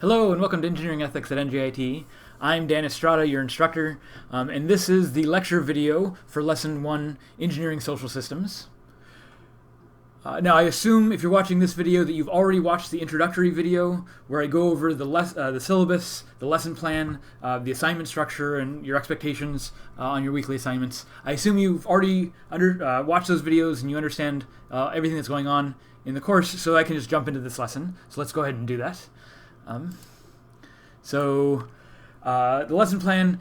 Hello and welcome to Engineering Ethics at NJIT. I'm Dan Estrada, your instructor, and this is the lecture video for Lesson 1, Engineering Social Systems. Now I assume if you're watching this video that you've already watched the introductory video where I go over the syllabus, the lesson plan, the assignment structure, and your expectations on your weekly assignments. I assume you've already watched those videos and you understand everything that's going on in the course, so I can just jump into this lesson. So let's go ahead and do that. The lesson plan,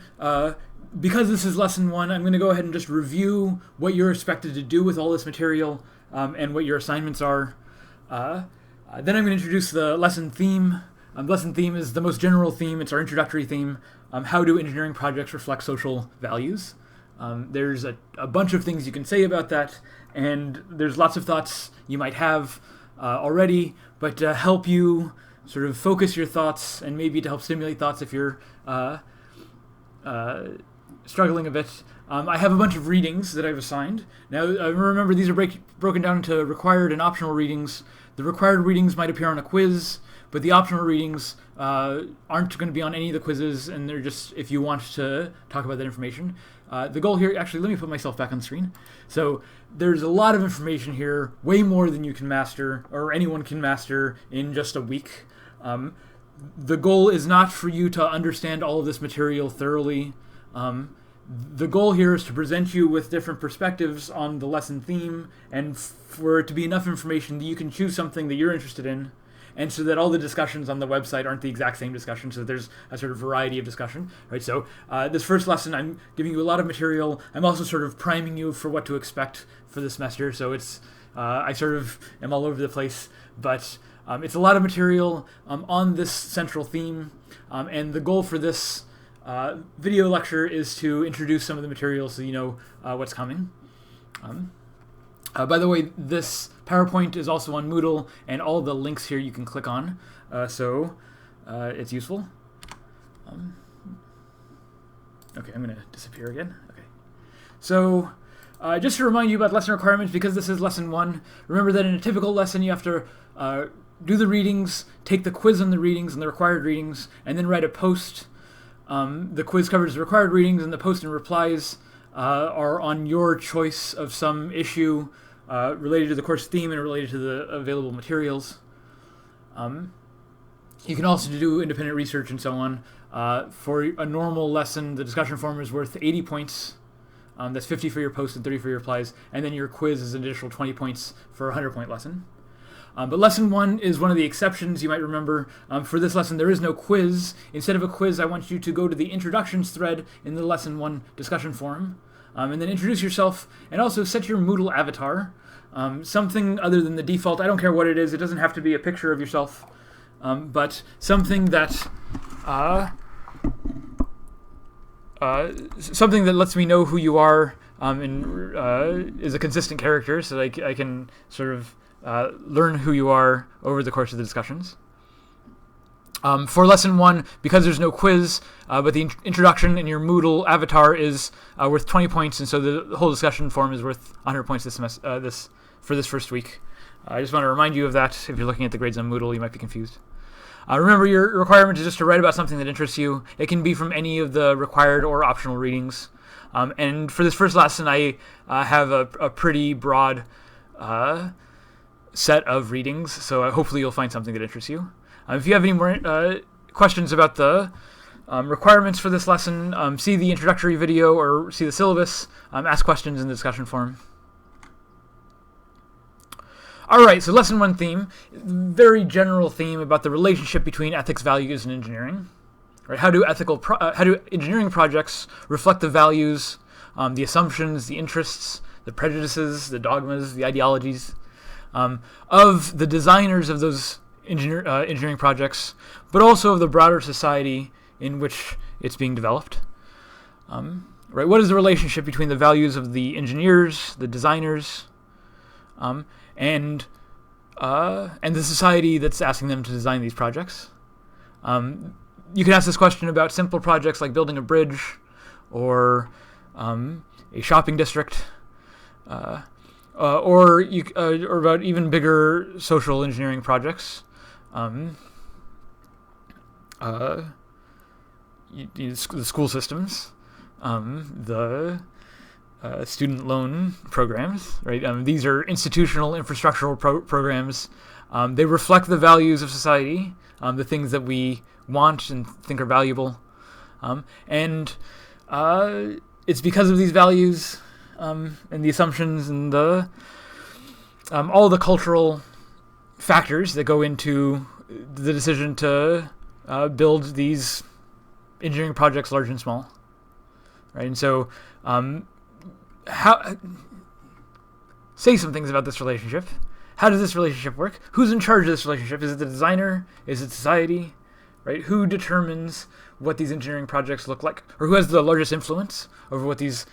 because this is lesson 1, I'm going to go ahead and just review what you're expected to do with all this material and what your assignments are. Then I'm going to introduce the lesson theme. Lesson theme is the most general theme. It's our introductory theme. How do engineering projects reflect social values? There's a bunch of things you can say about that, and there's lots of thoughts you might have already, but to help you sort of focus your thoughts and maybe to help stimulate thoughts if you're struggling a bit. I have a bunch of readings that I've assigned. Now, remember, these are broken down into required and optional readings. The required readings might appear on a quiz, but the optional readings aren't going to be on any of the quizzes, and they're just if you want to talk about that information. The goal here, actually, let me put myself back on the screen. So there's a lot of information here, way more than you can master, or anyone can master in just a week. The goal is not for you to understand all of this material thoroughly. The goal here is to present you with different perspectives on the lesson theme, and for it to be enough information that you can choose something that you're interested in, and so that all the discussions on the website aren't the exact same discussion, so that there's a sort of variety of discussion. Right? So this first lesson, I'm giving you a lot of material. I'm also sort of priming you for what to expect for the semester, so it's I sort of am all over the place, but it's a lot of material on this central theme, and the goal for this video lecture is to introduce some of the material so you know what's coming. By the way, this PowerPoint is also on Moodle, and all the links here you can click on, so it's useful. Okay, I'm going to disappear again. Okay, so just to remind you about lesson requirements, because this is lesson 1, remember that in a typical lesson you have to do the readings, take the quiz on the readings and the required readings, and then write a post. The quiz covers the required readings, and the post and replies are on your choice of some issue related to the course theme and related to the available materials. You can also do independent research and so on. For a normal lesson, the discussion forum is worth 80 points. That's 50 for your post and 30 for your replies, and then your quiz is an additional 20 points for a 100-point lesson. But lesson 1 is one of the exceptions you might remember. For this lesson, there is no quiz. Instead of a quiz, I want you to go to the introductions thread in the lesson 1 discussion forum, and then introduce yourself, and also set your Moodle avatar. Something other than the default. I don't care what it is. It doesn't have to be a picture of yourself, but something that lets me know who you are and is a consistent character, so that I can sort of learn who you are over the course of the discussions. For lesson 1, because there's no quiz, but the introduction in your Moodle avatar is worth 20 points, and so the whole discussion forum is worth 100 points for this first week. I just want to remind you of that. If you're looking at the grades on Moodle, you might be confused. Remember, your requirement is just to write about something that interests you. It can be from any of the required or optional readings. And for this first lesson, I have a pretty broad set of readings, so hopefully you'll find something that interests you. If you have any more questions about the requirements for this lesson, see the introductory video or see the syllabus, ask questions in the discussion forum. Alright, so lesson 1 theme, very general theme about the relationship between ethics, values, and engineering. Right? How do engineering projects reflect the values, the assumptions, the interests, the prejudices, the dogmas, the ideologies of the designers of those engineering projects, but also of the broader society in which it's being developed. Right? What is the relationship between the values of the engineers, the designers, and the society that's asking them to design these projects? You can ask this question about simple projects like building a bridge or a shopping district. Or about even bigger social engineering projects. the school systems, the student loan programs, right? These are institutional infrastructural programs. They reflect the values of society, the things that we want and think are valuable. And it's because of these values and the assumptions and all the cultural factors that go into the decision to build these engineering projects, large and small, right? And so, say some things about this relationship. How does this relationship work? Who's in charge of this relationship? Is it the designer? Is it society? Right? Who determines what these engineering projects look like? Or who has the largest influence over what these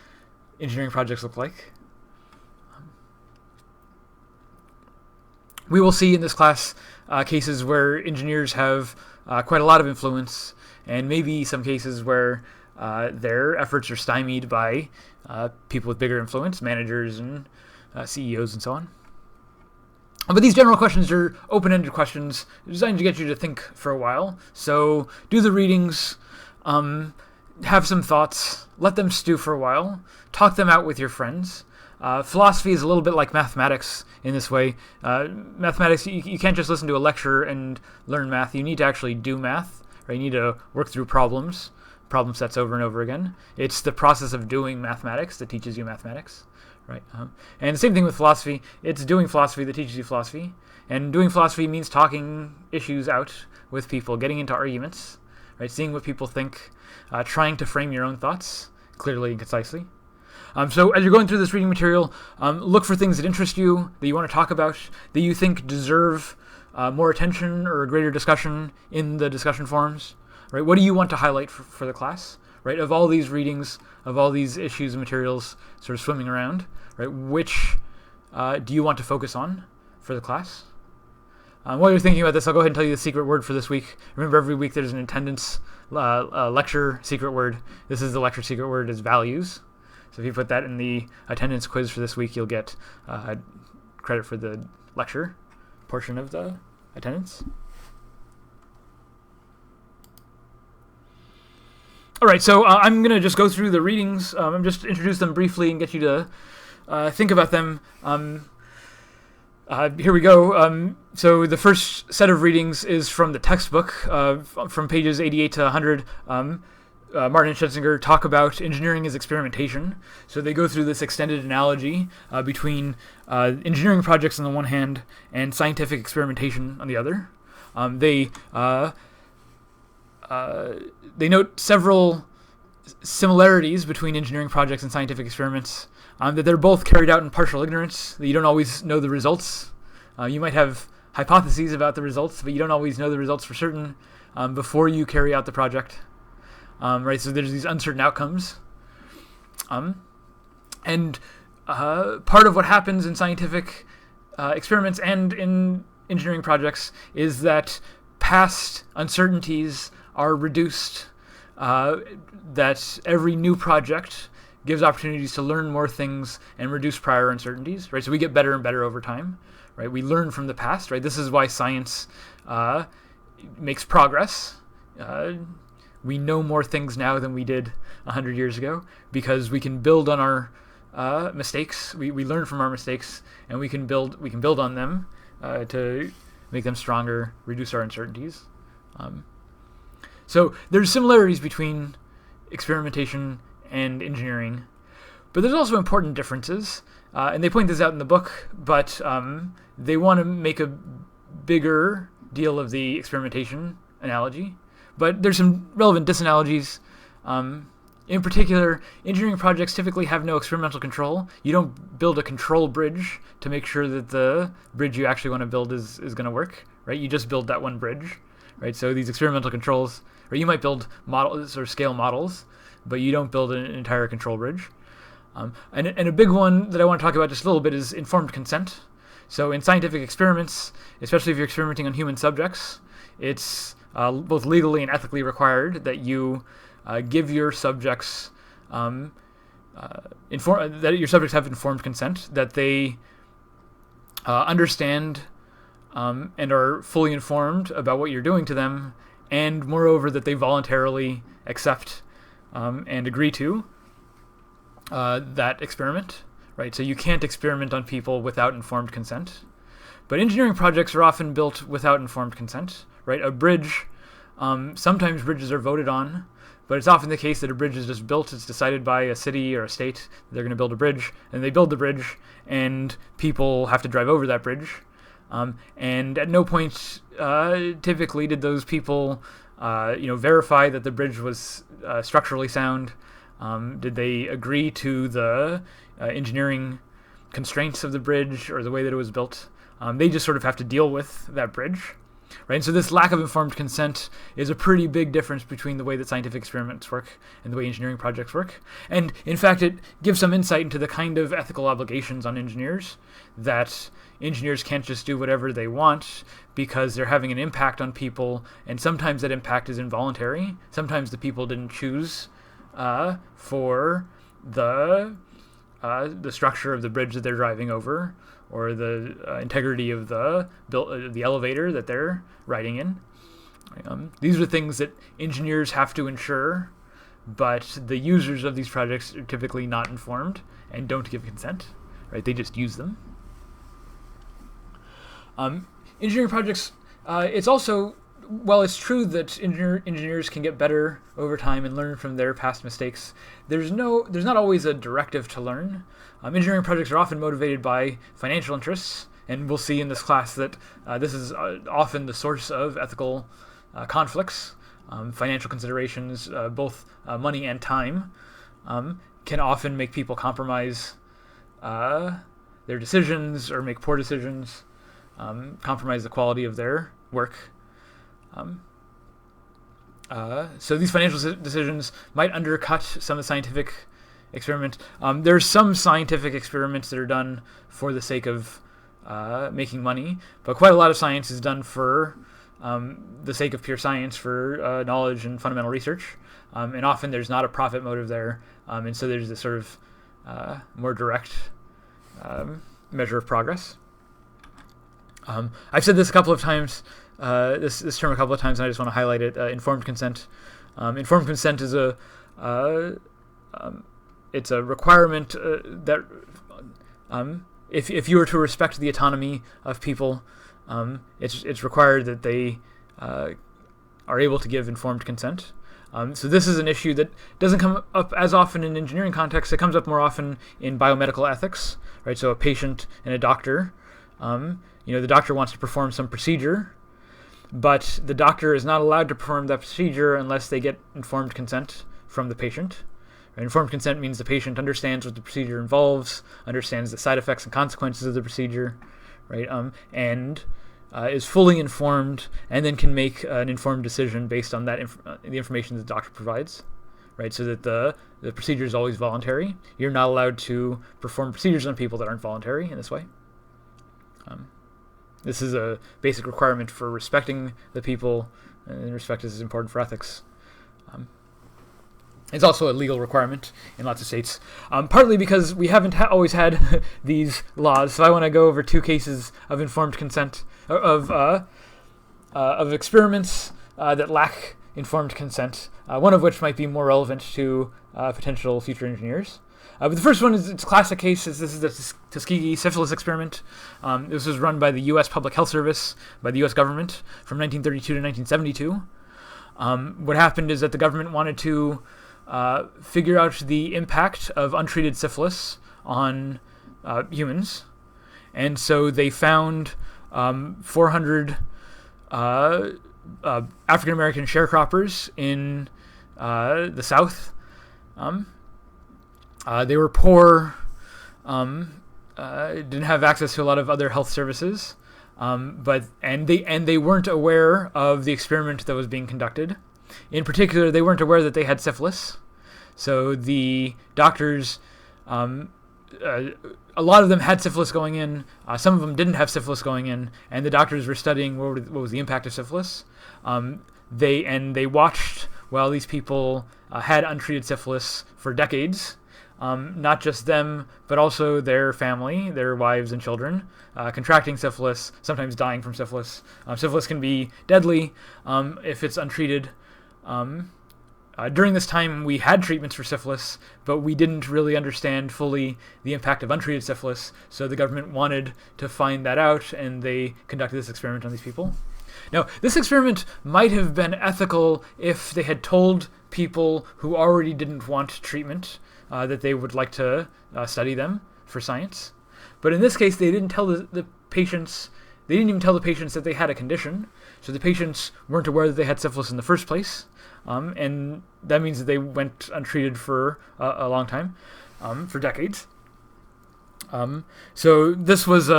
engineering projects look like? We will see in this class cases where engineers have quite a lot of influence, and maybe some cases where their efforts are stymied by people with bigger influence, managers and CEOs and so on. But these general questions are open-ended questions designed to get you to think for a while. So do the readings, have some thoughts, let them stew for a while, talk them out with your friends. Philosophy is a little bit like mathematics in this way. Mathematics, you can't just listen to a lecture and learn math. You need to actually do math, right? You need to work through problem sets over and over again. It's the process of doing mathematics that teaches you mathematics. Right, and the same thing with philosophy. It's doing philosophy that teaches you philosophy. And doing philosophy means talking issues out with people, getting into arguments, right? Seeing what people think, trying to frame your own thoughts clearly and concisely. So as you're going through this reading material, look for things that interest you, that you want to talk about, that you think deserve more attention or a greater discussion in the discussion forums. Right? What do you want to highlight for the class? Right? Of all these readings, of all these issues and materials sort of swimming around, right? Which do you want to focus on for the class? While you're thinking about this, I'll go ahead and tell you the secret word for this week. Remember, every week there's an attendance lecture secret word. This is the lecture secret word is values. So if you put that in the attendance quiz for this week, you'll get credit for the lecture portion of the attendance. All right, so I'm going to just go through the readings. I'm just introduce them briefly and get you to think about them. Here we go. So the first set of readings is from the textbook, from pages 88 to 100. Martin and Schetzinger talk about engineering as experimentation. So they go through this extended analogy between engineering projects on the one hand and scientific experimentation on the other. They note several similarities between engineering projects and scientific experiments, that they're both carried out in partial ignorance, that you don't always know the results. You might have hypotheses about the results, but you don't always know the results for certain before you carry out the project. Right, so there's these uncertain outcomes. And part of what happens in scientific experiments and in engineering projects is that past uncertainties are reduced, that every new project gives opportunities to learn more things and reduce prior uncertainties, right? So we get better and better over time, right? We learn from the past, right? This is why science makes progress. We know more things now than we did 100 years ago because we can build on our mistakes. We learn from our mistakes, and we can build on them to make them stronger, reduce our uncertainties. So there's similarities between experimentation and engineering, but there's also important differences, and they point this out in the book, but they want to make a bigger deal of the experimentation analogy. But there's some relevant disanalogies. In particular, engineering projects typically have no experimental control. You don't build a control bridge to make sure that the bridge you actually want to build is going to work, right? You just build that one bridge, right? So these experimental controls, or you might build models or scale models, but you don't build an entire control bridge. And a big one that I want to talk about just a little bit is informed consent. So in scientific experiments, especially if you're experimenting on human subjects, it's both legally and ethically required that you give your subjects that your subjects have informed consent, that they understand and are fully informed about what you're doing to them, and moreover that they voluntarily accept and agree to that experiment, right? So you can't experiment on people without informed consent. But engineering projects are often built without informed consent, right? A bridge, sometimes bridges are voted on, but it's often the case that a bridge is just built. It's decided by a city or a state that they're going to build a bridge, and they build the bridge, and people have to drive over that bridge. And at no point, typically, did those people, verify that the bridge was structurally sound. Did they agree to the engineering constraints of the bridge or the way that it was built? They just sort of have to deal with that bridge, right? And so this lack of informed consent is a pretty big difference between the way that scientific experiments work and the way engineering projects work. And in fact, it gives some insight into the kind of ethical obligations on engineers, that engineers can't just do whatever they want because they're having an impact on people, and sometimes that impact is involuntary. Sometimes the people didn't choose for the structure of the bridge that they're driving over, or the integrity of the elevator that they're riding in. These are things that engineers have to ensure, but the users of these projects are typically not informed and don't give consent, right? They just use them. Engineering projects, it's also, while it's true that engineers can get better over time and learn from their past mistakes, there's not always a directive to learn. Engineering projects are often motivated by financial interests, and we'll see in this class that this is often the source of ethical conflicts. Financial considerations, both money and time, can often make people compromise their decisions or make poor decisions, compromise the quality of their work. So these financial decisions might undercut some of the scientific experiment. There's some scientific experiments that are done for the sake of making money, but quite a lot of science is done for the sake of pure science, for knowledge and fundamental research. And often there's not a profit motive there, and so there's this sort of more direct measure of progress. I've said this a couple of times, this term a couple of times, and I just want to highlight it. Informed consent. Informed consent is it's a requirement that if you were to respect the autonomy of people, it's required that they are able to give informed consent. So this is an issue that doesn't come up as often in engineering contexts. It comes up more often in biomedical ethics, right? So a patient and a doctor. The doctor wants to perform some procedure, but the doctor is not allowed to perform that procedure unless they get informed consent from the patient. Informed consent means the patient understands what the procedure involves, understands the side effects and consequences of the procedure, right? And is fully informed, and then can make an informed decision based on that the information that the doctor provides, right? So that the procedure is always voluntary. You're not allowed to perform procedures on people that aren't voluntary in this way. This is a basic requirement for respecting the people, and respect is important for ethics. It's also a legal requirement in lots of states, partly because we haven't always had these laws. So I want to go over two cases of informed consent, of experiments that lack informed consent, one of which might be more relevant to potential future engineers. But the first one is its classic case. This is the Tuskegee syphilis experiment. This was run by the U.S. Public Health Service, by the U.S. government, from 1932 to 1972. What happened is that the government wanted to figure out the impact of untreated syphilis on humans, and so they found 400 African American sharecroppers in the South. They were poor, didn't have access to a lot of other health services, but they weren't aware of the experiment that was being conducted. In particular, they weren't aware that they had syphilis. So the doctors, a lot of them had syphilis going in. Some of them didn't have syphilis going in, and the doctors were studying what was the impact of syphilis. They watched while these people had untreated syphilis for decades. not just them, but also their family, their wives and children, contracting syphilis, sometimes dying from syphilis. Syphilis can be deadly if it's untreated. During this time, we had treatments for syphilis, but we didn't really understand fully the impact of untreated syphilis, so the government wanted to find that out, and they conducted this experiment on these people. Now, this experiment might have been ethical if they had told people who already didn't want treatment that they would like to study them for science. But in this case, they didn't tell the patients, they didn't even tell the patients that they had a condition, so the patients weren't aware that they had syphilis in the first place. And that means that they went untreated for a long time, for decades. So this was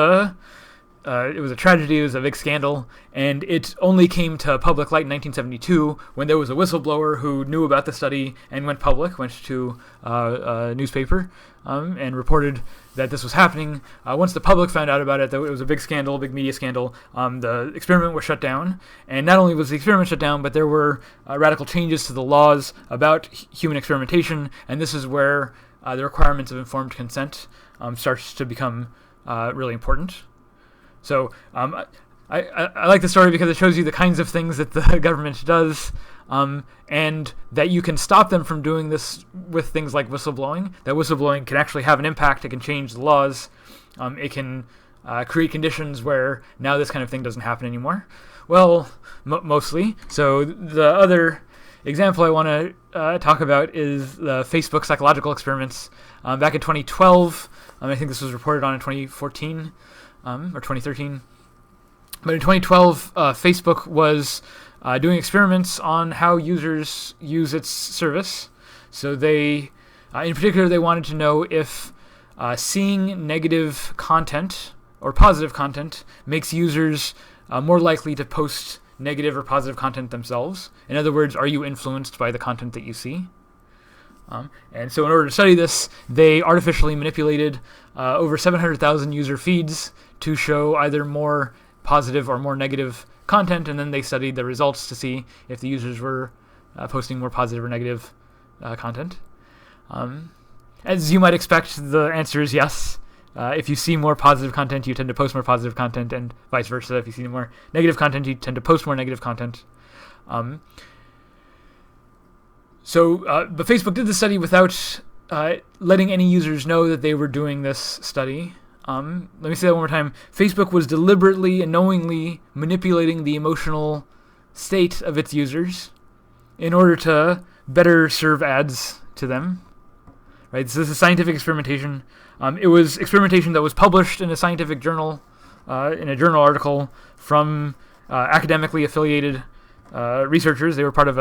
it was a tragedy, it was a big scandal, and it only came to public light in 1972 when there was a whistleblower who knew about the study and went to a newspaper and reported that this was happening. Once the public found out about it, though, it was a big scandal, a big media scandal. The experiment was shut down, and not only was the experiment shut down, but there were radical changes to the laws about human experimentation, and this is where the requirements of informed consent starts to become really important. So I like the story because it shows you the kinds of things that the government does, and that you can stop them from doing this with things like whistleblowing. That whistleblowing can actually have an impact. It can change the laws. It can create conditions where now this kind of thing doesn't happen anymore. Well, mostly. So the other example I want to talk about is the Facebook psychological experiments. Back in 2012, I think this was reported on in 2014. Or 2013. But in 2012, Facebook was doing experiments on how users use its service. So they, in particular, they wanted to know if seeing negative content or positive content makes users more likely to post negative or positive content themselves. In other words, are you influenced by the content that you see? And so in order to study this, they artificially manipulated over 700,000 user feeds to show either more positive or more negative content, and then they studied the results to see if the users were posting more positive or negative content. As you might expect, the answer is yes. If you see more positive content, you tend to post more positive content, and vice versa. If you see more negative content, you tend to post more negative content. But Facebook did the study without letting any users know that they were doing this study. Let me say that one more time. Facebook was deliberately and knowingly manipulating the emotional state of its users in order to better serve ads to them. Right? So this is scientific experimentation. It was experimentation that was published in a scientific journal, in a journal article from academically affiliated researchers. They were part of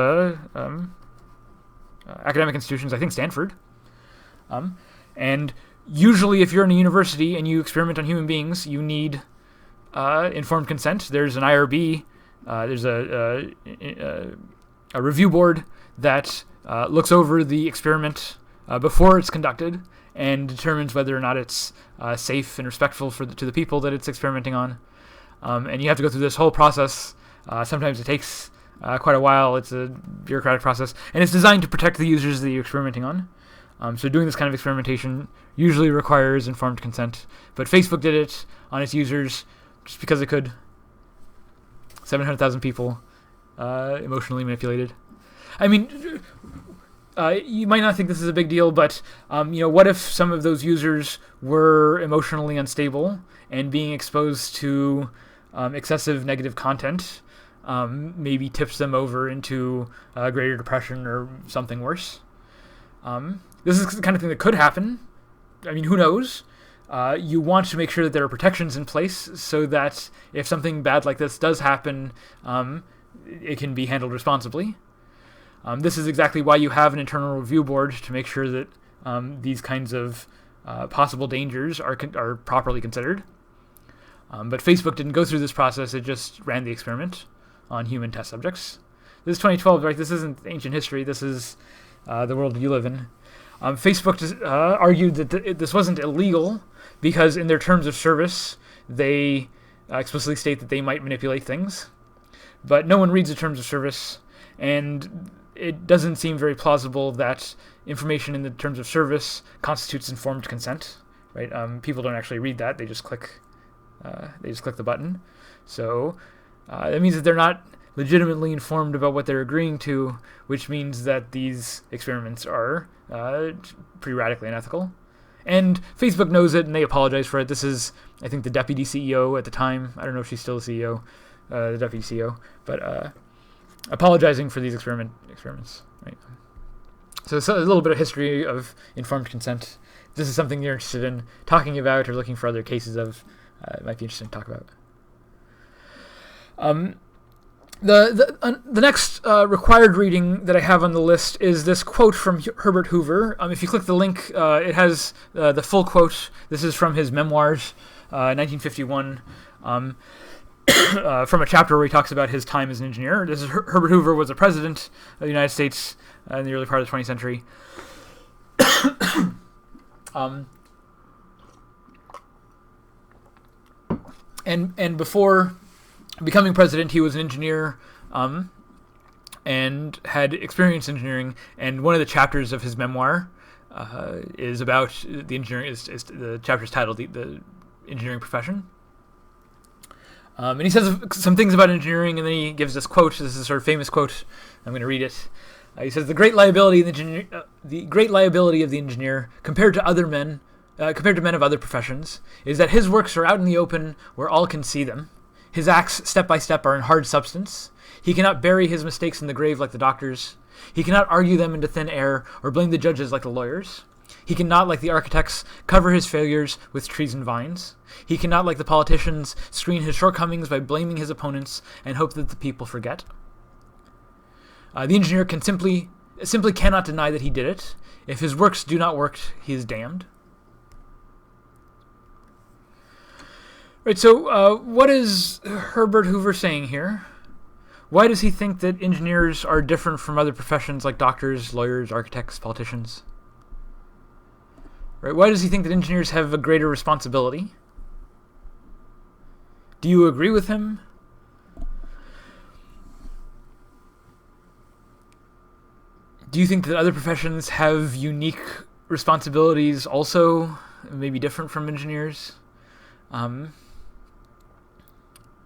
academic institutions, I think Stanford. And usually if you're in a university and you experiment on human beings, you need informed consent. There's an IRB, there's a review board that looks over the experiment before it's conducted and determines whether or not it's safe and respectful to the people that it's experimenting on. And you have to go through this whole process. Sometimes it takes quite a while. It's a bureaucratic process, and it's designed to protect the users that you're experimenting on. So doing this kind of experimentation usually requires informed consent, but Facebook did it on its users just because it could. 700,000 people emotionally manipulated. I mean, you might not think this is a big deal, but what if some of those users were emotionally unstable and being exposed to excessive negative content maybe tips them over into greater depression or something worse? This is the kind of thing that could happen. I mean, who knows? You want to make sure that there are protections in place so that if something bad like this does happen, it can be handled responsibly. This is exactly why you have an internal review board, to make sure that these kinds of possible dangers are properly considered. But Facebook didn't go through this process. It just ran the experiment on human test subjects. This is 2012, right? This isn't ancient history. This is the world you live in. Facebook argued that this wasn't illegal because in their terms of service, they explicitly state that they might manipulate things. But no one reads the terms of service, and it doesn't seem very plausible that information in the terms of service constitutes informed consent, right? People don't actually read that; they just click the button. So that means that they're not legitimately informed about what they're agreeing to, which means that these experiments are pretty radically unethical. And Facebook knows it, and they apologize for it. This is, I think, the deputy CEO at the time. I don't know if she's still the CEO, the deputy CEO, but apologizing for these experiments. Right. So it's a little bit of history of informed consent. If this is something you're interested in talking about or looking for other cases of, it might be interesting to talk about. The next required reading that I have on the list is this quote from Herbert Hoover. If you click the link, it has the full quote. This is from his memoirs, 1951, from a chapter where he talks about his time as an engineer. This is Herbert Hoover was a president of the United States in the early part of the 20th century. And before becoming president, he was an engineer and had experience engineering. And one of the chapters of his memoir is about the engineering. Is the chapter's titled "The Engineering Profession." And he says some things about engineering, and then he gives this quote. This is a sort of famous quote. I'm going to read it. He says, "The great liability of the engineer, compared to men of other professions, is that his works are out in the open where all can see them. His acts, step by step, are in hard substance. He cannot bury his mistakes in the grave like the doctors. He cannot argue them into thin air or blame the judges like the lawyers. He cannot, like the architects, cover his failures with trees and vines. He cannot, like the politicians, screen his shortcomings by blaming his opponents and hope that the people forget. The engineer can simply cannot deny that he did it. If his works do not work, he is damned." Right, so what is Herbert Hoover saying here? Why does he think that engineers are different from other professions like doctors, lawyers, architects, politicians? Right, why does he think that engineers have a greater responsibility? Do you agree with him? Do you think that other professions have unique responsibilities also, maybe different from engineers?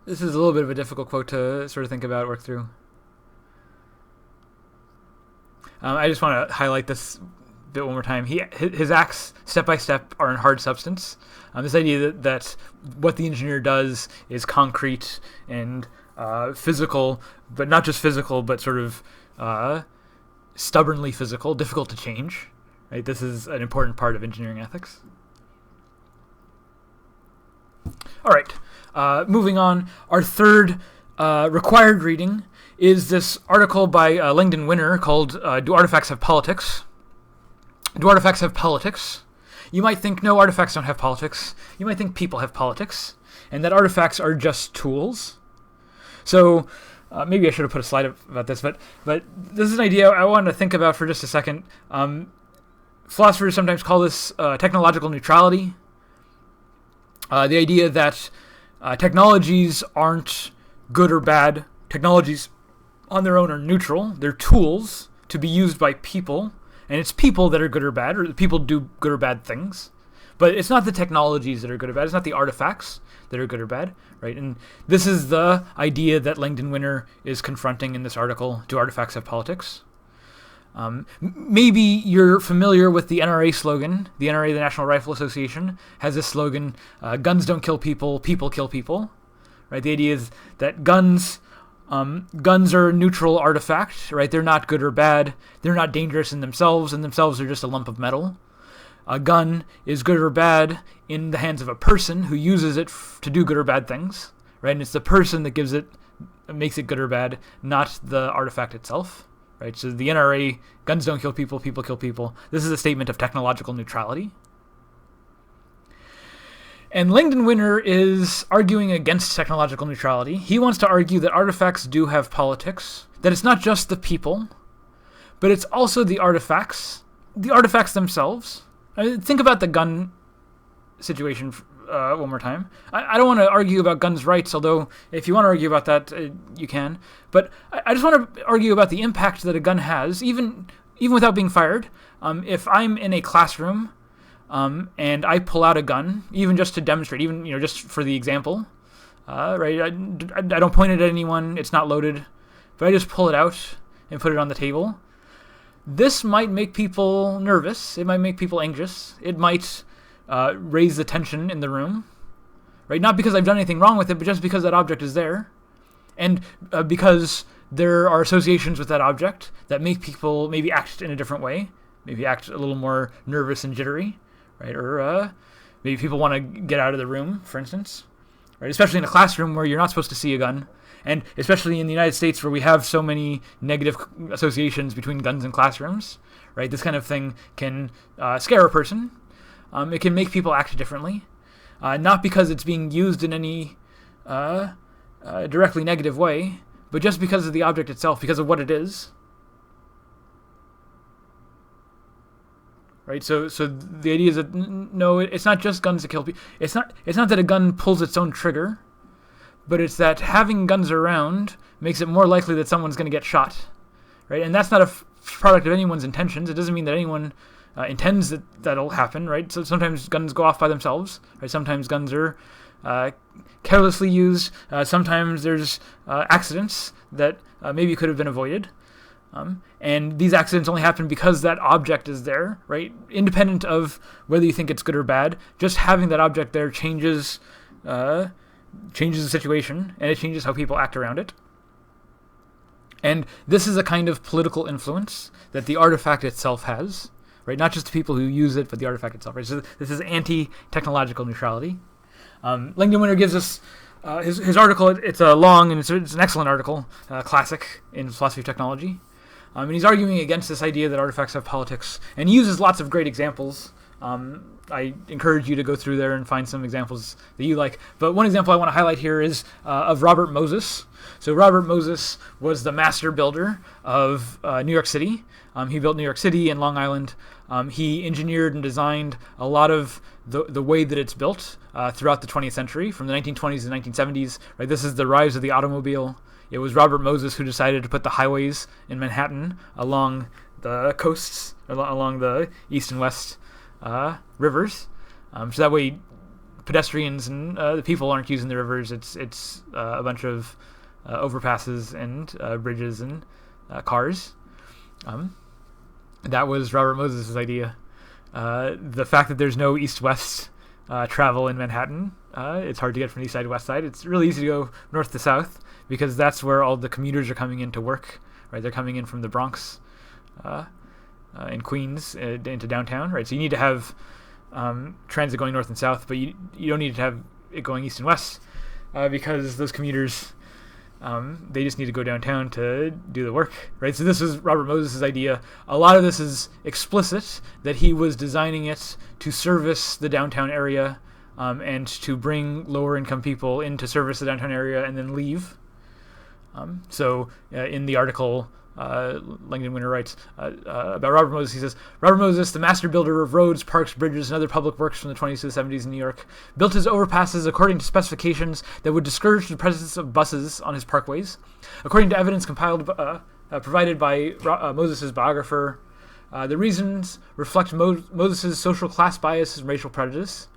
This is a little bit of a difficult quote to sort of think about, work through. I just want to highlight this bit one more time. His acts, step by step, are in hard substance. This idea that what the engineer does is concrete and physical, but not just physical, but sort of stubbornly physical, difficult to change. Right? This is an important part of engineering ethics. All right. Moving on, our third required reading is this article by Langdon Winner called "Do Artifacts Have Politics?" Do artifacts have politics? You might think, no, artifacts don't have politics. You might think people have politics, and that artifacts are just tools. So maybe I should have put a slide up about this, but this is an idea I wanted to think about for just a second. Philosophers sometimes call this technological neutrality. The idea that technologies aren't good or bad. Technologies on their own are neutral. They're tools to be used by people, and it's people that are good or bad, or people do good or bad things. But it's not the technologies that are good or bad. It's not the artifacts that are good or bad, right? And this is the idea that Langdon Winner is confronting in this article, Do Artifacts Have Politics? Maybe you're familiar with the NRA slogan. The NRA, the National Rifle Association, has this slogan, guns don't kill people, people kill people. Right? The idea is that guns are a neutral artifact, right? They're not good or bad. They're not dangerous in themselves, and themselves are just a lump of metal. A gun is good or bad in the hands of a person who uses it to do good or bad things, right? And it's the person that makes it good or bad, not the artifact itself. Right, so the NRA, guns don't kill people, people kill people. This is a statement of technological neutrality. And Langdon Winner is arguing against technological neutrality. He wants to argue that artifacts do have politics, that it's not just the people, but it's also the artifacts themselves. I mean, think about the gun situation one more time. I don't want to argue about guns' rights, although if you want to argue about that, you can. But I just want to argue about the impact that a gun has, even without being fired. If I'm in a classroom and I pull out a gun, even just to demonstrate, even just for the example, right? I don't point it at anyone. It's not loaded, but I just pull it out and put it on the table. This might make people nervous. It might make people anxious. It might raise the tension in the room, right? Not because I've done anything wrong with it, but just because that object is there, and because there are associations with that object that make people maybe act in a different way, maybe act a little more nervous and jittery, right? Or maybe people want to get out of the room, for instance, right? Especially in a classroom where you're not supposed to see a gun. And especially in the United States where we have so many negative associations between guns and classrooms, right? This kind of thing can scare a person. It can make people act differently. Not because it's being used in any directly negative way, but just because of the object itself, because of what it is. Right? So the idea is that, no, it's not just guns that kill people. It's not that a gun pulls its own trigger, but it's that having guns around makes it more likely that someone's going to get shot, right? And that's not a product of anyone's intentions. It doesn't mean that anyone intends that that'll happen, right? So sometimes guns go off by themselves, right? Sometimes guns are carelessly used. Sometimes there's accidents that maybe could have been avoided. And these accidents only happen because that object is there, right? Independent of whether you think it's good or bad, just having that object there changes the situation, and it changes how people act around it. And this is a kind of political influence that the artifact itself has, right? Not just the people who use it, but the artifact itself, right? So this is anti-technological neutrality. Langdon Winter gives us his article. It's a long and it's an excellent article, classic in philosophy of technology. And he's arguing against this idea that artifacts have politics, and he uses lots of great examples. I encourage you to go through there and find some examples that you like. But one example I want to highlight here is of Robert Moses. So Robert Moses was the master builder of New York City. He built New York City and Long Island. He engineered and designed a lot of the way that it's built throughout the 20th century, from the 1920s to the 1970s. Right, this is the rise of the automobile. It was Robert Moses who decided to put the highways in Manhattan along the coasts, along the east and west rivers, so that way pedestrians and the people aren't using the rivers. It's a bunch of overpasses and bridges and cars. That was Robert Moses' idea. The fact that there's no east-west travel in Manhattan, it's hard to get from the east side to west side. It's really easy to go north to south because that's where all the commuters are coming in to work. Right, they're coming in from the Bronx. In Queens into downtown, right? So you need to have transit going north and south, but you don't need to have it going east and west because those commuters, they just need to go downtown to do the work, right? So this is Robert Moses' idea. A lot of this is explicit, that he was designing it to service the downtown area and to bring lower income people in to service the downtown area and then leave. So in the article, Langdon Winter writes about Robert Moses. He says, Robert Moses, the master builder of roads, parks, bridges, and other public works from the 20s to the 70s in New York, built his overpasses according to specifications that would discourage the presence of buses on his parkways. According to evidence provided by Moses' biographer, the reasons reflect Moses' social class bias and racial prejudice.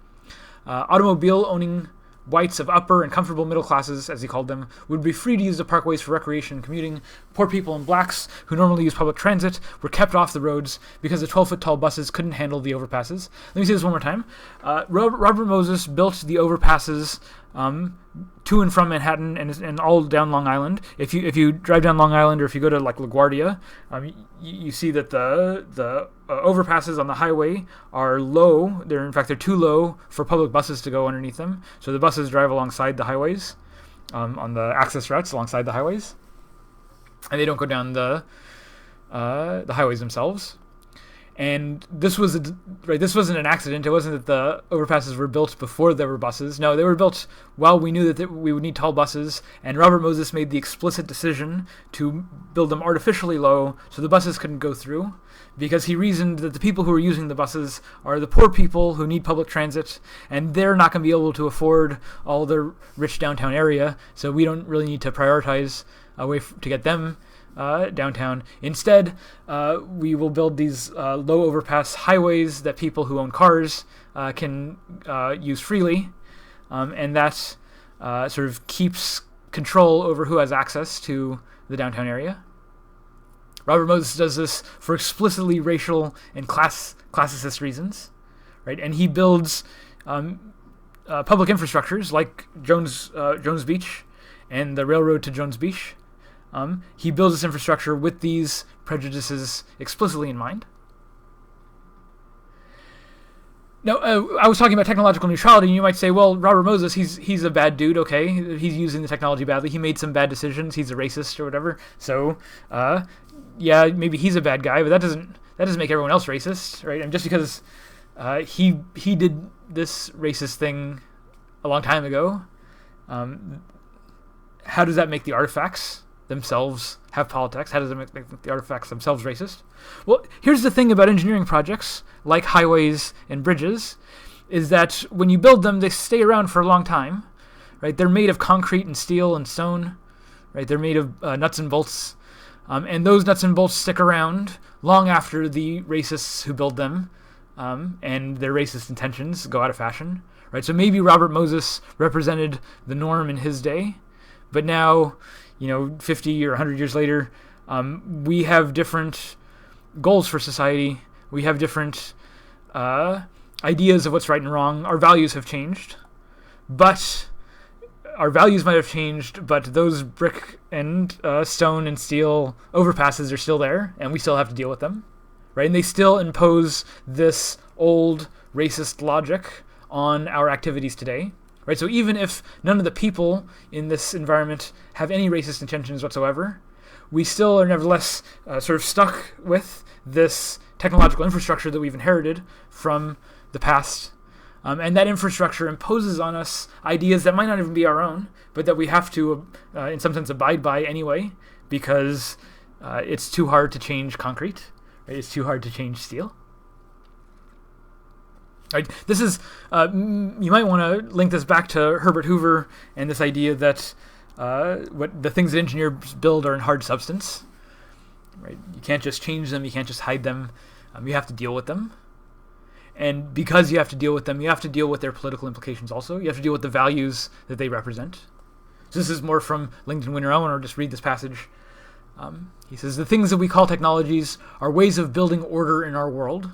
Automobile-owning whites of upper and comfortable middle classes, as he called them, would be free to use the parkways for recreation and commuting. Poor people and blacks, who normally use public transit, were kept off the roads because the 12-foot-tall buses couldn't handle the overpasses. Let me say this one more time. Robert Moses built the overpasses to and from Manhattan and all down Long Island. If you drive down Long Island, or if you go to like LaGuardia, you see that the overpasses on the highway are low. They're too low for public buses to go underneath them. So the buses drive alongside the highways, on the access routes alongside the highways, and they don't go down the highways themselves. And this was this wasn't an accident. It wasn't that the overpasses were built before there were buses. No, they were built while we knew that we would need tall buses. And Robert Moses made the explicit decision to build them artificially low so the buses couldn't go through, because he reasoned that the people who are using the buses are the poor people who need public transit, and they're not going to be able to afford all the rich downtown area. So we don't really need to prioritize a way to get them downtown. Instead, we will build these low overpass highways that people who own cars can use freely, and that sort of keeps control over who has access to the downtown area. Robert Moses does this for explicitly racial and classicist reasons, right? And he builds public infrastructures like Jones Beach and the railroad to Jones Beach. He builds this infrastructure with these prejudices explicitly in mind. Now, I was talking about technological neutrality, and you might say, well, Robert Moses, he's a bad dude, okay? He's using the technology badly. He made some bad decisions. He's a racist or whatever. So, yeah, maybe he's a bad guy, but that doesn't make everyone else racist, right? And just because he did this racist thing a long time ago, how does that make the artifacts themselves have politics? How does it make the artifacts themselves racist? Well, here's the thing about engineering projects, like highways and bridges, is that when you build them, they stay around for a long time, right? They're made of concrete and steel and stone, right? They're made of nuts and bolts, and those nuts and bolts stick around long after the racists who build them and their racist intentions go out of fashion, right? So maybe Robert Moses represented the norm in his day, but now, 50 or 100 years later, we have different goals for society. We have different ideas of what's right and wrong. Our values have changed, but our values might have changed, but those brick and stone and steel overpasses are still there, and we still have to deal with them, right? And they still impose this old racist logic on our activities today. Right, so even if none of the people in this environment have any racist intentions whatsoever, we still are nevertheless sort of stuck with this technological infrastructure that we've inherited from the past. And that infrastructure imposes on us ideas that might not even be our own, but that we have to, in some sense, abide by anyway, because it's too hard to change concrete. Right? It's too hard to change steel. Right. This is, you might want to link this back to Herbert Hoover and this idea that what the things that engineers build are in hard substance. Right. You can't just change them. You can't just hide them. You have to deal with them. And because you have to deal with them, you have to deal with their political implications also. You have to deal with the values that they represent. So this is more from Langdon Winter. I want to just read this passage. He says, "The things that we call technologies are ways of building order in our world.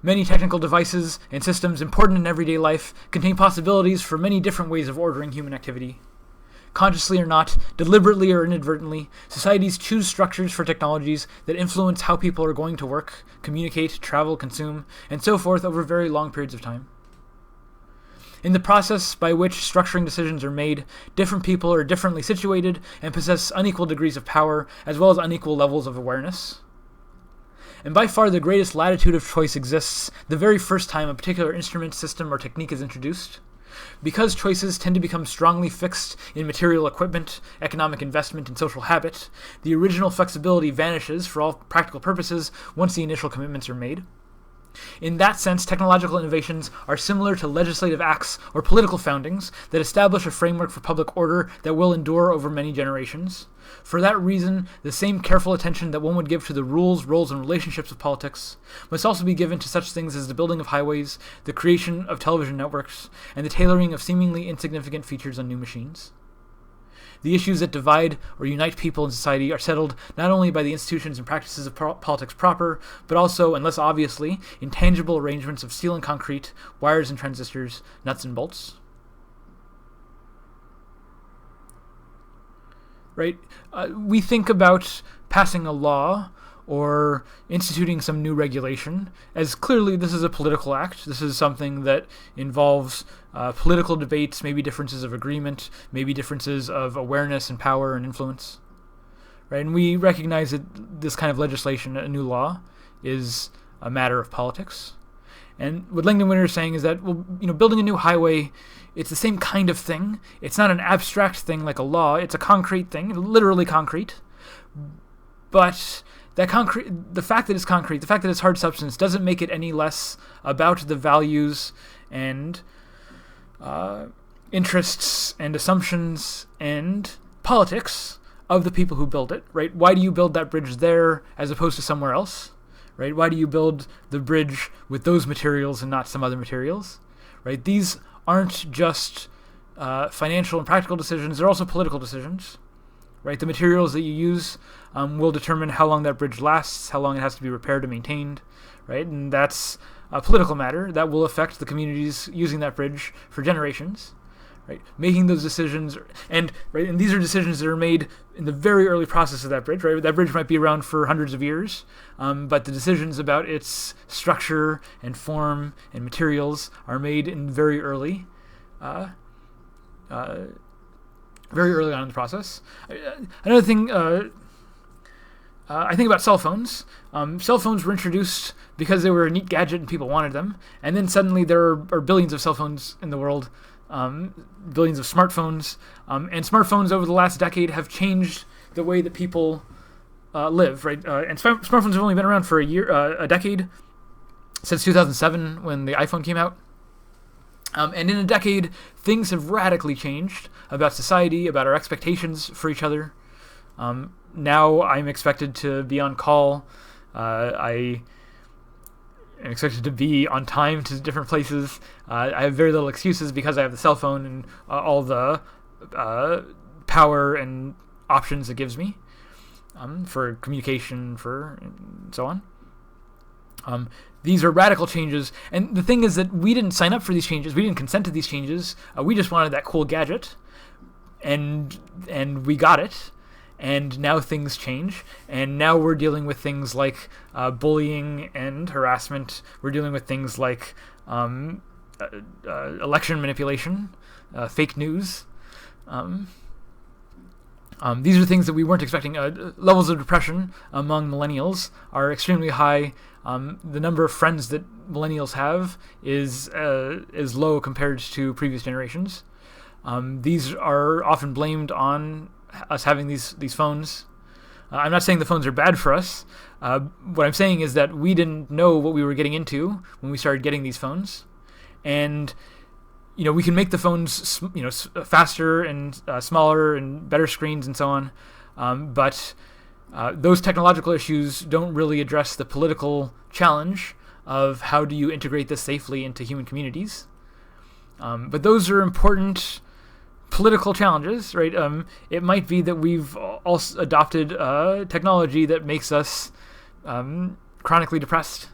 Many technical devices and systems important in everyday life contain possibilities for many different ways of ordering human activity. Consciously or not, deliberately or inadvertently, societies choose structures for technologies that influence how people are going to work, communicate, travel, consume, and so forth over very long periods of time. In the process by which structuring decisions are made, different people are differently situated and possess unequal degrees of power as well as unequal levels of awareness. And by far the greatest latitude of choice exists the very first time a particular instrument, system, or technique is introduced. Because choices tend to become strongly fixed in material equipment, economic investment, and social habit, the original flexibility vanishes for all practical purposes once the initial commitments are made. In that sense, technological innovations are similar to legislative acts or political foundings that establish a framework for public order that will endure over many generations. For that reason, the same careful attention that one would give to the rules, roles, and relationships of politics must also be given to such things as the building of highways, the creation of television networks, and the tailoring of seemingly insignificant features on new machines. The issues that divide or unite people in society are settled not only by the institutions and practices of politics proper, but also, and less obviously, in tangible arrangements of steel and concrete, wires and transistors, nuts and bolts." Right? We think about passing a law or instituting some new regulation as clearly this is a political act. This is something that involves political debates, maybe differences of agreement, maybe differences of awareness and power and influence. Right? And we recognize that this kind of legislation, a new law, is a matter of politics. And what Langdon Winter is saying is that, well, building a new highway, it's the same kind of thing. It's not an abstract thing like a law. It's a concrete thing, literally concrete. But the fact that it's concrete, the fact that it's hard substance, doesn't make it any less about the values and interests and assumptions and politics of the people who build it, right? Why do you build that bridge there as opposed to somewhere else, right? Why do you build the bridge with those materials and not some other materials, right? These aren't just financial and practical decisions, they're also political decisions, right? The materials that you use will determine how long that bridge lasts, how long it has to be repaired and maintained, right? And that's a political matter that will affect the communities using that bridge for generations, right? Making those decisions, and these are decisions that are made in the very early process of that bridge, right? That bridge might be around for hundreds of years, but the decisions about its structure and form and materials are made in very early on in the process. Another thing, I think about cell phones. Cell phones were introduced because they were a neat gadget and people wanted them, and then suddenly there are billions of cell phones in the world, billions of smartphones, and smartphones over the last decade have changed the way that people live, right? And smartphones have only been around for a decade, since 2007 when the iPhone came out. And in a decade, things have radically changed about society, about our expectations for each other. Now I'm expected to be on call. I am expected to be on time to different places. I have very little excuses because I have the cell phone and all the power and options it gives me for communication, and so on. These are radical changes, and the thing is that we didn't sign up for these changes. We didn't consent to these changes. We just wanted that cool gadget, and we got it. And now things change, and now we're dealing with things like bullying and harassment. We're dealing with things like election manipulation, fake news. These are things that we weren't expecting. Levels of depression among millennials are extremely high. The number of friends that millennials have is low compared to previous generations. These are often blamed on us having these phones. I'm not saying the phones are bad for us. What I'm saying is that we didn't know what we were getting into when we started getting these phones, and we can make the phones faster and smaller and better screens and so on, but those technological issues don't really address the political challenge of how do you integrate this safely into human communities. But those are important political challenges, right? It might be that we've also adopted technology that makes us chronically depressed,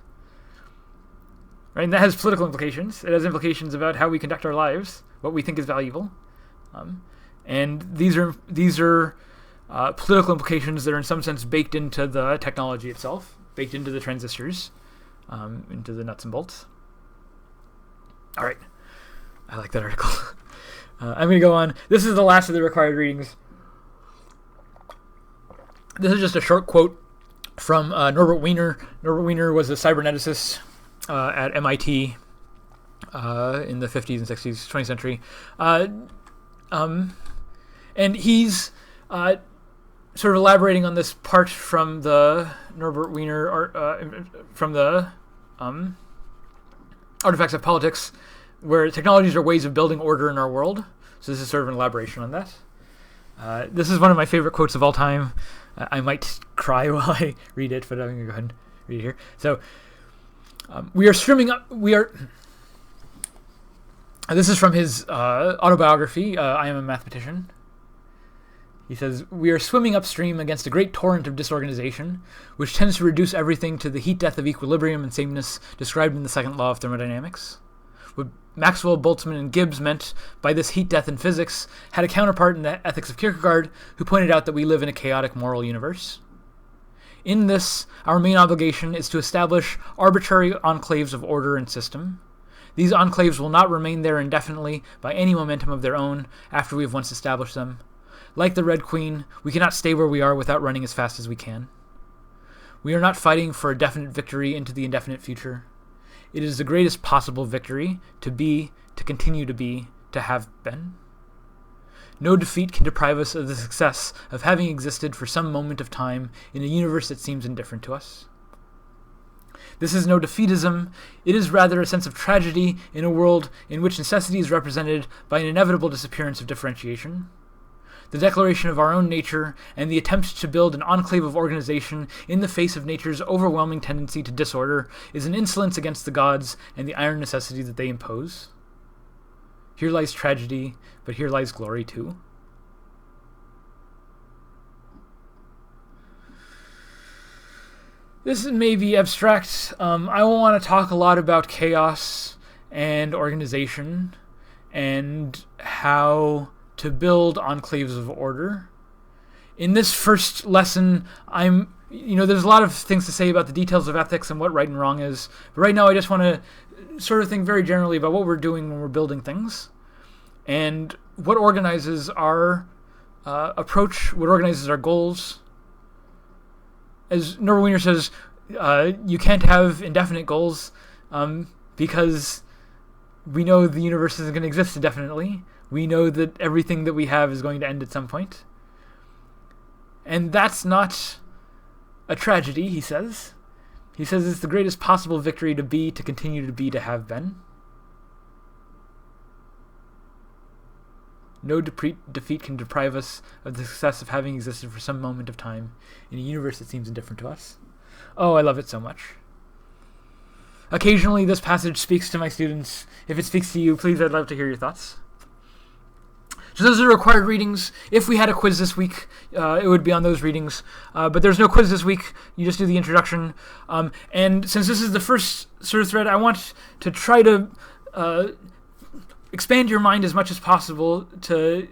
right? And that has political implications. It has implications about how we conduct our lives, what we think is valuable, and these are political implications that are in some sense baked into the technology itself, baked into the transistors, into the nuts and bolts. All right, I like that article. I'm going to go on. This is the last of the required readings. This is just a short quote from Norbert Wiener. Norbert Wiener was a cyberneticist at MIT in the 50s and 60s, 20th century. And he's sort of elaborating on this part from the Norbert Wiener, from the Artifacts of Politics, where technologies are ways of building order in our world. So this is sort of an elaboration on that. This is one of my favorite quotes of all time. I might cry while I read it, but I'm going to go ahead and read it here. So, this is from his autobiography, I Am a Mathematician. He says, "We are swimming upstream against a great torrent of disorganization, which tends to reduce everything to the heat death of equilibrium and sameness described in the second law of thermodynamics. What Maxwell, Boltzmann, and Gibbs meant by this heat death in physics had a counterpart in the Ethics of Kierkegaard, who pointed out that we live in a chaotic moral universe. In this, our main obligation is to establish arbitrary enclaves of order and system. These enclaves will not remain there indefinitely by any momentum of their own after we have once established them. Like the Red Queen, we cannot stay where we are without running as fast as we can. We are not fighting for a definite victory into the indefinite future. It is the greatest possible victory to be, to continue to be, to have been. No defeat can deprive us of the success of having existed for some moment of time in a universe that seems indifferent to us. This is no defeatism, it is rather a sense of tragedy in a world in which necessity is represented by an inevitable disappearance of differentiation. The declaration of our own nature and the attempt to build an enclave of organization in the face of nature's overwhelming tendency to disorder is an insolence against the gods and the iron necessity that they impose. Here lies tragedy, but here lies glory too. This may be abstract. I want to talk a lot about chaos and organization and how to build enclaves of order. In this first lesson, there's a lot of things to say about the details of ethics and what right and wrong is. But right now I just want to sort of think very generally about what we're doing when we're building things and what organizes our approach, what organizes our goals. As Norbert Wiener says, you can't have indefinite goals because we know the universe isn't going to exist indefinitely. We know that everything that we have is going to end at some point. And that's not a tragedy, he says. He says it's the greatest possible victory to be, to continue to be, to have been. No defeat can deprive us of the success of having existed for some moment of time in a universe that seems indifferent to us. Oh, I love it so much. Occasionally this passage speaks to my students. If it speaks to you, please, I'd love to hear your thoughts. So those are required readings. If we had a quiz this week, it would be on those readings. But there's no quiz this week. You just do the introduction. And since this is the first sort of thread, I want to try to expand your mind as much as possible to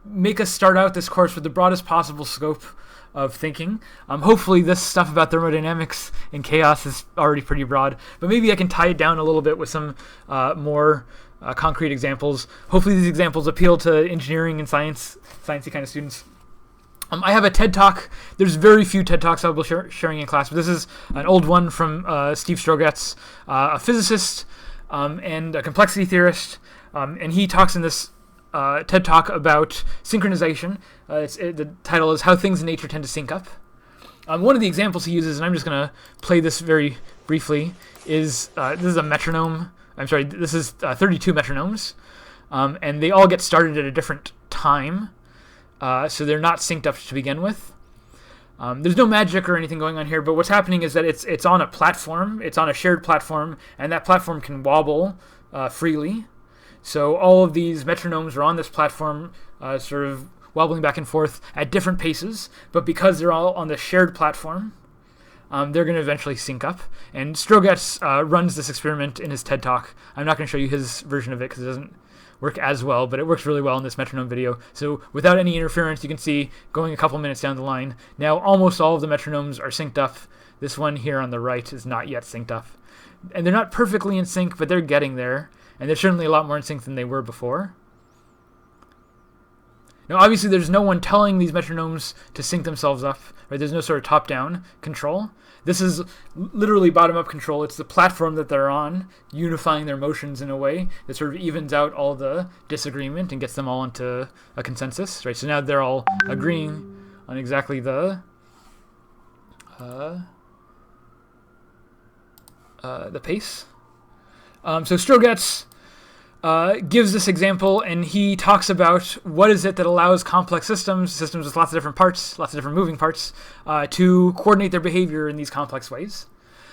make us start out this course with the broadest possible scope of thinking. Hopefully this stuff about thermodynamics and chaos is already pretty broad, but maybe I can tie it down a little bit with some more concrete examples. Hopefully these examples appeal to engineering and sciencey kind of students. I have a TED Talk. There's very few TED Talks I'll be sharing in class, but this is an old one from Steve Strogatz, a physicist and a complexity theorist, and he talks in this TED Talk about synchronization. The title is How Things in Nature Tend to Sync Up. One of the examples he uses, and I'm just going to play this very briefly, is this is a metronome. This is 32 metronomes, and they all get started at a different time, so they're not synced up to begin with. There's no magic or anything going on here, but what's happening is that it's on a platform, it's on a shared platform, and that platform can wobble freely. So all of these metronomes are on this platform, sort of wobbling back and forth at different paces, but because they're all on the shared platform, they're going to eventually sync up. And Strogatz runs this experiment in his TED Talk. I'm not going to show you his version of it because it doesn't work as well, but it works really well in this metronome video. So without any interference, you can see going a couple minutes down the line. Now almost all of the metronomes are synced up. This one here on the right is not yet synced up. And they're not perfectly in sync, but they're getting there. And they're certainly a lot more in sync than they were before. Now, obviously, there's no one telling these metronomes to sync themselves up, right? There's no sort of top-down control. This is literally bottom-up control. It's the platform that they're on, unifying their motions in a way that sort of evens out all the disagreement and gets them all into a consensus, right? So now they're all agreeing on exactly the pace. So Strogatz gives this example, and he talks about what is it that allows complex systems with lots of different parts, lots of different moving parts, to coordinate their behavior in these complex ways.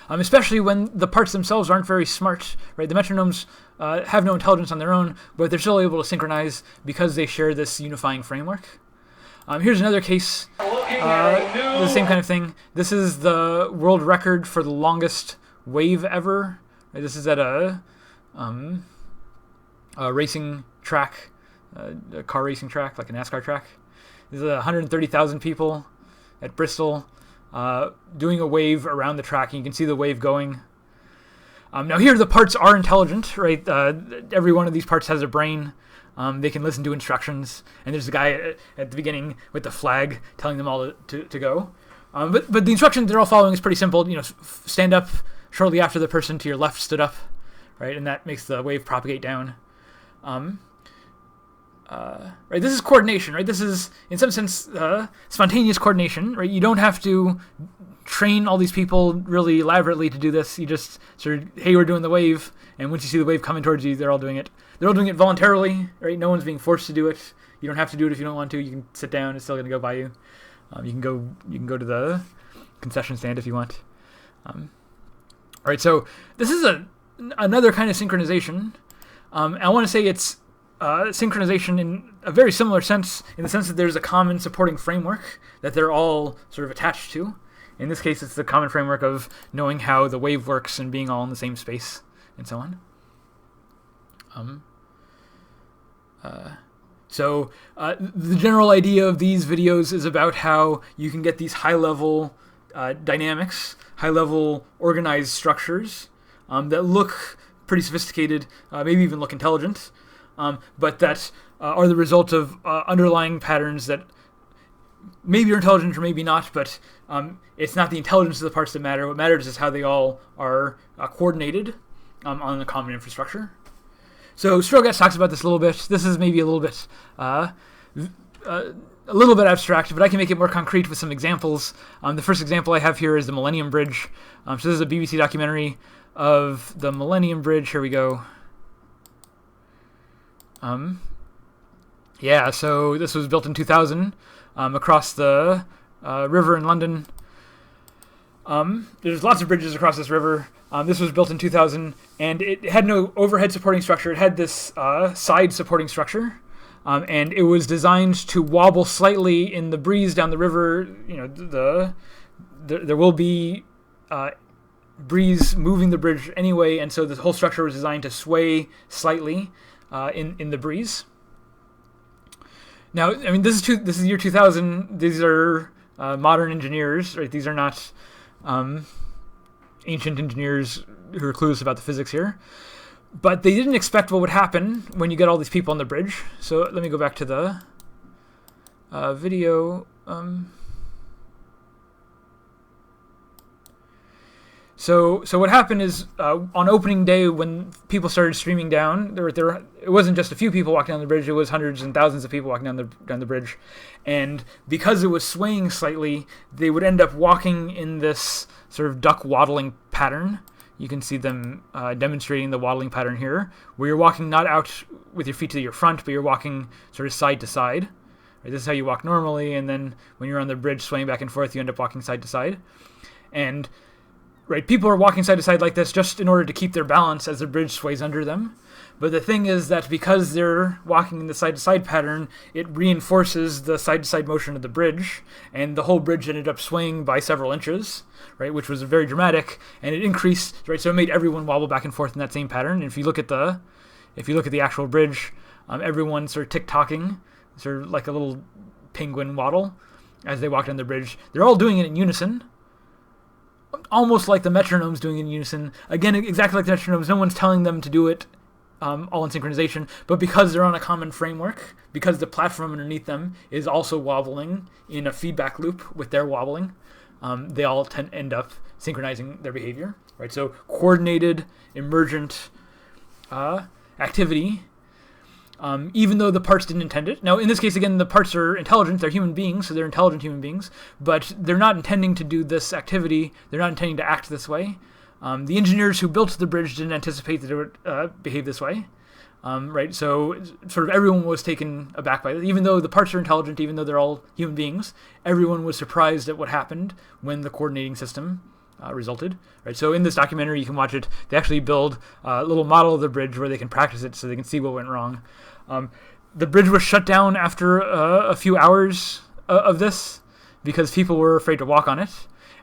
Especially when the parts themselves aren't very smart, right? The metronomes have no intelligence on their own, but they're still able to synchronize because they share this unifying framework. Here's another case, the same kind of thing. This is the world record for the longest wave ever. Right? This is at a racing track, a car racing track, like a NASCAR track. There's 130,000 people at Bristol doing a wave around the track, and you can see the wave going. Now here the parts are intelligent, right? Every one of these parts has a brain. They can listen to instructions, and there's a guy at the beginning with the flag telling them all to go. But the instructions they're all following is pretty simple. Stand up shortly after the person to your left stood up, right, and that makes the wave propagate down. Right, this is coordination, right? This is, in some sense, spontaneous coordination, right? You don't have to train all these people really elaborately to do this. You just sort of, hey, we're doing the wave, and once you see the wave coming towards you, they're all doing it. They're all doing it voluntarily, right? No one's being forced to do it. You don't have to do it if you don't want to. You can sit down; it's still going to go by you. You can go to the concession stand if you want. All right, so this is another kind of synchronization. I want to say it's synchronization in a very similar sense, in the sense that there's a common supporting framework that they're all sort of attached to. In this case, it's the common framework of knowing how the wave works and being all in the same space, and so on. So the general idea of these videos is about how you can get these high-level dynamics, high-level organized structures that look pretty sophisticated, maybe even look intelligent, but that are the result of underlying patterns that maybe are intelligent or maybe not, but it's not the intelligence of the parts that matter. What matters is how they all are coordinated on a common infrastructure. So Strogatz talks about this a little bit. This is maybe a little bit abstract, but I can make it more concrete with some examples. The first example I have here is the Millennium Bridge. So this is a BBC documentary of the Millennium Bridge. Here we go. Yeah, so this was built in 2000 across the river in London. There's lots of bridges across this river. This was built in 2000, and it had no overhead supporting structure. It had this side supporting structure, and it was designed to wobble slightly in the breeze down the river. There will be breeze moving the bridge anyway, and so the whole structure was designed to sway slightly in the breeze. Now, I mean, this is year 2000. These are modern engineers, right? These are not ancient engineers who are clueless about the physics here. But they didn't expect what would happen when you get all these people on the bridge. So let me go back to the video. So what happened is on opening day, when people started streaming down, it wasn't just a few people walking down the bridge; it was hundreds and thousands of people walking down the bridge, and because it was swaying slightly, they would end up walking in this sort of duck waddling pattern. You can see them demonstrating the waddling pattern here, where you're walking not out with your feet to your front, but you're walking sort of side to side. Right? This is how you walk normally, and then when you're on the bridge swaying back and forth, you end up walking side to side, and right, people are walking side to side like this just in order to keep their balance as the bridge sways under them. But the thing is that because they're walking in the side to side pattern, it reinforces the side to side motion of the bridge, and the whole bridge ended up swaying by several inches, right, which was very dramatic, and it increased, right, so it made everyone wobble back and forth in that same pattern. And if you look at the actual bridge, everyone sort of tick-tocking, sort of like a little penguin waddle as they walk down the bridge. They're all doing it in unison, almost like the metronomes doing it in unison. Again, exactly like the metronomes, no one's telling them to do it all in synchronization, but because they're on a common framework, because the platform underneath them is also wobbling in a feedback loop with their wobbling, they all end up synchronizing their behavior, right? So coordinated, emergent activity, even though the parts didn't intend it. Now, in this case, again, the parts are intelligent. They're human beings, so they're intelligent human beings. But they're not intending to do this activity. They're not intending to act this way. The engineers who built the bridge didn't anticipate that it would behave this way. Right? So sort of everyone was taken aback by it. Even though the parts are intelligent, even though they're all human beings, everyone was surprised at what happened when the coordinating system resulted. Right? So in this documentary, you can watch it. They actually build a little model of the bridge where they can practice it so they can see what went wrong. The bridge was shut down after a few hours of this because people were afraid to walk on it.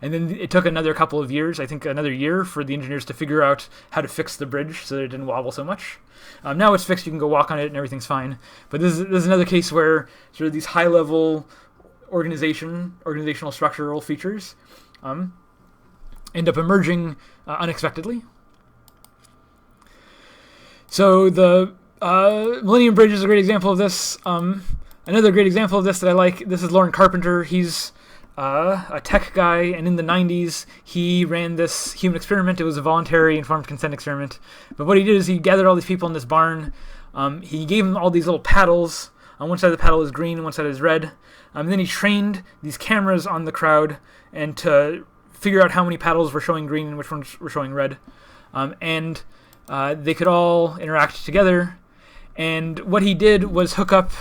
And then it took another couple of years, I think another year, for the engineers to figure out how to fix the bridge so that it didn't wobble so much. Now it's fixed, you can go walk on it and everything's fine. But this is another case where sort of these high-level organizational structural features end up emerging unexpectedly. So the Millennium Bridge is a great example of this. Another great example of this that I like, this is Loren Carpenter. He's a tech guy, and in the 90s, he ran this human experiment. It was a voluntary informed consent experiment. But what he did is he gathered all these people in this barn. He gave them all these little paddles. On one side of the paddle is green, one side is red. And then he trained these cameras on the crowd and to figure out how many paddles were showing green and which ones were showing red. And they could all interact together. And what he did was hook up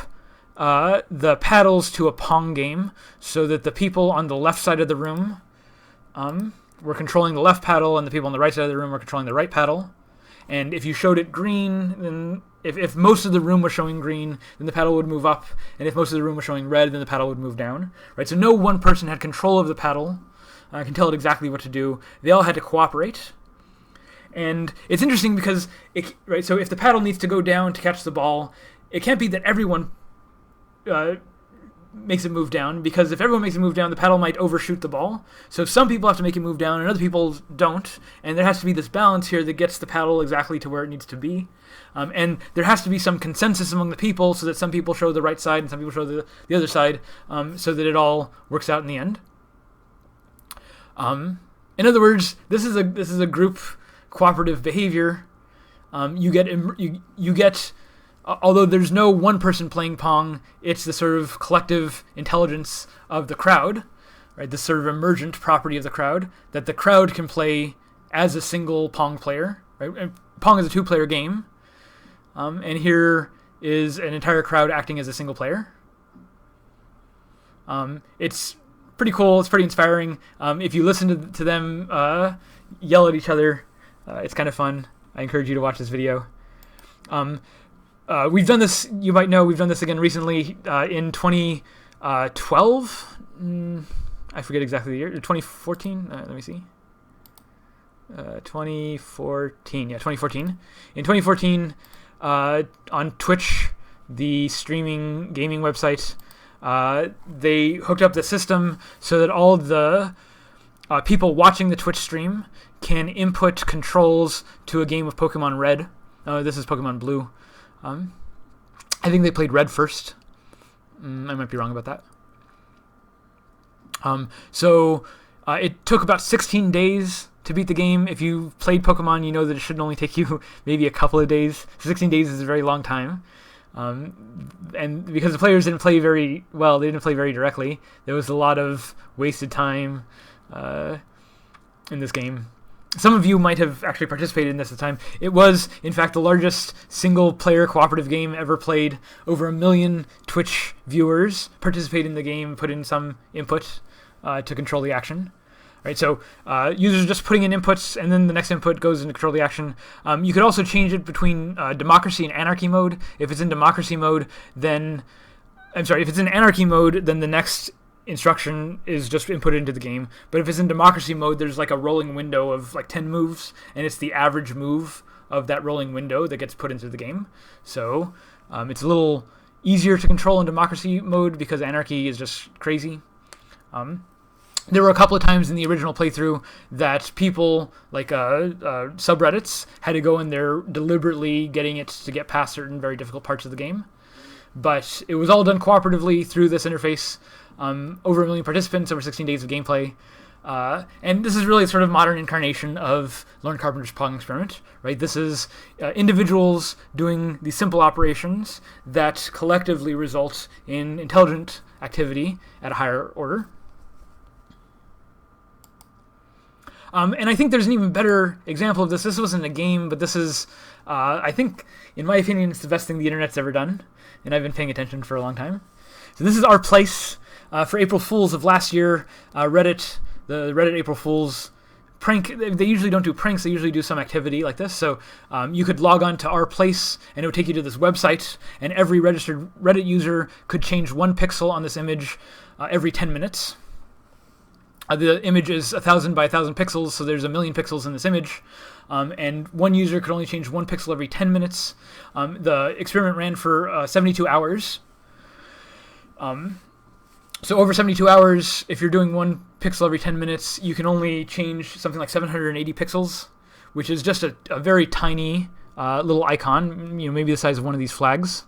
the paddles to a Pong game so that the people on the left side of the room were controlling the left paddle and the people on the right side of the room were controlling the right paddle. And if you showed it green, then if most of the room was showing green, then the paddle would move up. And if most of the room was showing red, then the paddle would move down. Right? So no one person had control of the paddle. Can tell it exactly what to do. They all had to cooperate. And it's interesting because, so if the paddle needs to go down to catch the ball, it can't be that everyone makes it move down, because if everyone makes it move down, the paddle might overshoot the ball. So some people have to make it move down and other people don't, and there has to be this balance here that gets the paddle exactly to where it needs to be. And there has to be some consensus among the people so that some people show the right side and some people show the other side, so that it all works out in the end. In other words, this is a group cooperative behavior. You get although there's no one person playing Pong, it's the sort of collective intelligence of the crowd, right? This sort of emergent property of the crowd, that the crowd can play as a single Pong player, right? And Pong is a two-player game, and here is an entire crowd acting as a single player. It's pretty cool. It's pretty inspiring. If you listen to them yell at each other, it's kind of fun. I encourage you to watch this video. We've done this, you might know, we've done this again recently in 2012. I forget exactly the year. 2014? Let me see. 2014. Yeah, 2014. In 2014, on Twitch, the streaming gaming website, they hooked up the system so that all the people watching the Twitch stream can input controls to a game of Pokemon Red. This is Pokemon Blue. I think they played Red first. I might be wrong about that. So it took about 16 days to beat the game. If you've played Pokemon, you know that it should only take you maybe a couple of days. 16 days is a very long time. And because the players didn't play very well, they didn't play very directly, there was a lot of wasted time in this game. Some of you might have actually participated in this at the time. It was, in fact, the largest single-player cooperative game ever played. Over 1 million Twitch viewers participated in the game, put in some input to control the action. Right, so users are just putting in inputs, and then the next input goes into control the action. You could also change it between democracy and anarchy mode. If it's in democracy mode, then... if it's in anarchy mode, then the next instruction is just input into the game. But if it's in democracy mode, there's like a rolling window of like 10 moves, and it's the average move of that rolling window that gets put into the game. So it's a little easier to control in democracy mode because anarchy is just crazy. There were a couple of times in the original playthrough that people, like subreddits, had to go in there deliberately getting it to get past certain very difficult parts of the game. But it was all done cooperatively through this interface. Over 1 million participants, over 16 days of gameplay. And this is really a sort of modern incarnation of Loren Carpenter's Pong experiment, right? This is individuals doing these simple operations that collectively result in intelligent activity at a higher order. And I think there's an even better example of this. This wasn't a game, but this is, I think, in my opinion, it's the best thing the internet's ever done. And I've been paying attention for a long time. So this is our place. For April Fools of last year, the Reddit April Fools prank, they usually don't do pranks, they usually do some activity like this. So you could log on to our place, and it would take you to this website, and every registered Reddit user could change 1 pixel on this image every 10 minutes. The image is 1,000 by 1,000 pixels, so there's 1 million pixels in this image. And one user could only change 1 pixel every 10 minutes. The experiment ran for 72 hours. So over 72 hours, if you're doing 1 pixel every 10 minutes, you can only change something like 780 pixels, which is just a very tiny little icon, maybe the size of one of these flags.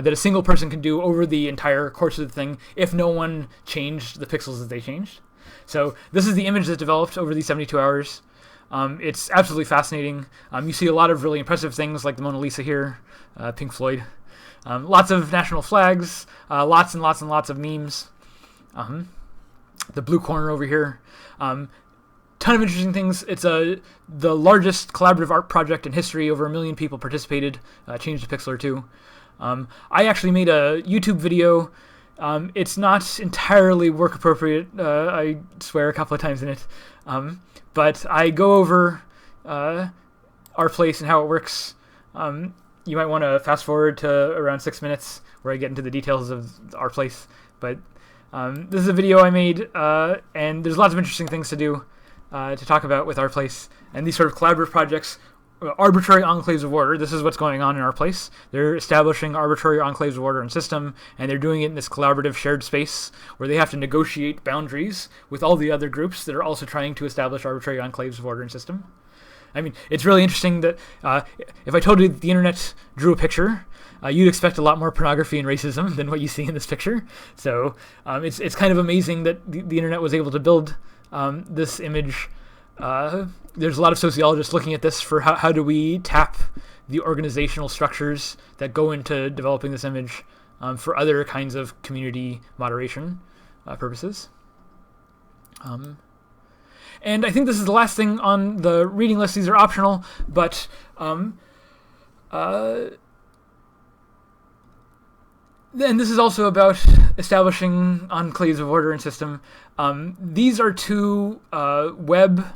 that a single person can do over the entire course of the thing if no one changed the pixels that they changed. So this is the image that developed over these 72 hours. It's absolutely fascinating. You see a lot of really impressive things like the Mona Lisa here, Pink Floyd. Lots of national flags, lots and lots and lots of memes. The blue corner over here. Ton of interesting things. It's the largest collaborative art project in history. Over 1 million people participated, changed a pixel or two. I actually made a YouTube video. It's not entirely work appropriate. I swear a couple of times in it. But I go over our place and how it works. You might want to fast forward to around 6 minutes where I get into the details of our place. But this is a video I made, and there's lots of interesting things to do, to talk about with our place. And these sort of collaborative projects, arbitrary enclaves of order, this is what's going on in our place. They're establishing arbitrary enclaves of order and system, and they're doing it in this collaborative shared space where they have to negotiate boundaries with all the other groups that are also trying to establish arbitrary enclaves of order and system. I mean, it's really interesting that if I told you that the internet drew a picture, you'd expect a lot more pornography and racism than what you see in this picture. So it's kind of amazing that the internet was able to build this image. There's a lot of sociologists looking at this for how do we tap the organizational structures that go into developing this image for other kinds of community moderation purposes. And I think this is the last thing on the reading list. These are optional, but and this is also about establishing enclaves of order and system. These are two web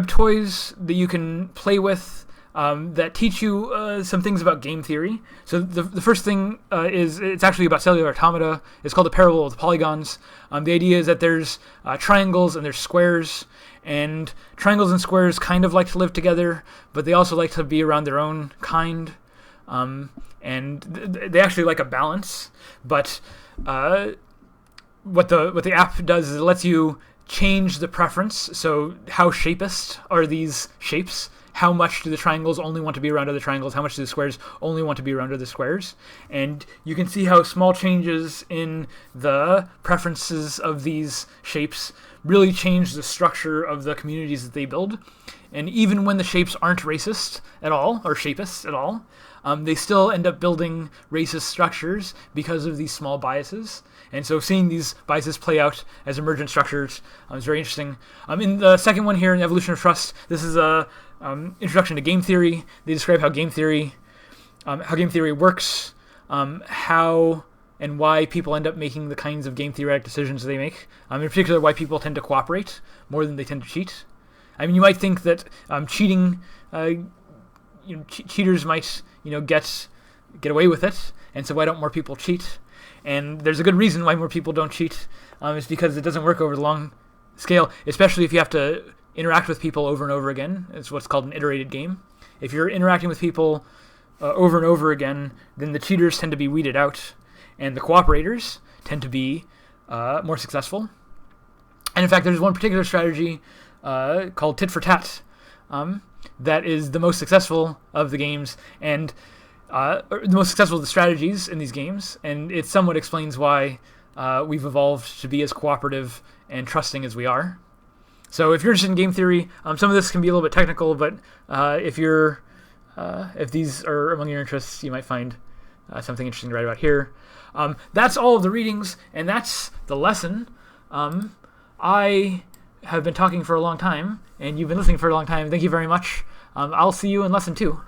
toys that you can play with that teach you some things about game theory. So the first thing is it's actually about cellular automata. It's called the parable of the polygons. The idea is that there's triangles and there's squares, and triangles and squares kind of like to live together, but they also like to be around their own kind. And they actually like a balance. But what the app does is it lets you change the preference. So how shapist are these shapes? How much do the triangles only want to be around other triangles? How much do the squares only want to be around other squares? And you can see how small changes in the preferences of these shapes really change the structure of the communities that they build. And even when the shapes aren't racist at all, or shapists at all, they still end up building racist structures because of these small biases. And so seeing these biases play out as emergent structures is very interesting. In the second one here, in Evolution of Trust, this is a introduction to game theory. They describe how game theory works, how and why people end up making the kinds of game theoretic decisions they make. In particular, why people tend to cooperate more than they tend to cheat. I mean, you might think that cheating, cheaters might get away with it, and so why don't more people cheat? And there's a good reason why more people don't cheat. It's because it doesn't work over the long scale, especially if you have to interact with people over and over again. It's what's called an iterated game. If you're interacting with people over and over again, then the cheaters tend to be weeded out, and the cooperators tend to be more successful. And in fact, there's one particular strategy called tit for tat that is the most successful of the games, and the most successful of the strategies in these games, and it somewhat explains why we've evolved to be as cooperative and trusting as we are. So if you're interested in game theory, some of this can be a little bit technical, but if these are among your interests, you might find something interesting to write about here. That's all of the readings, and that's the lesson. I have been talking for a long time, and you've been listening for a long time. Thank you very much. I'll see you in lesson 2.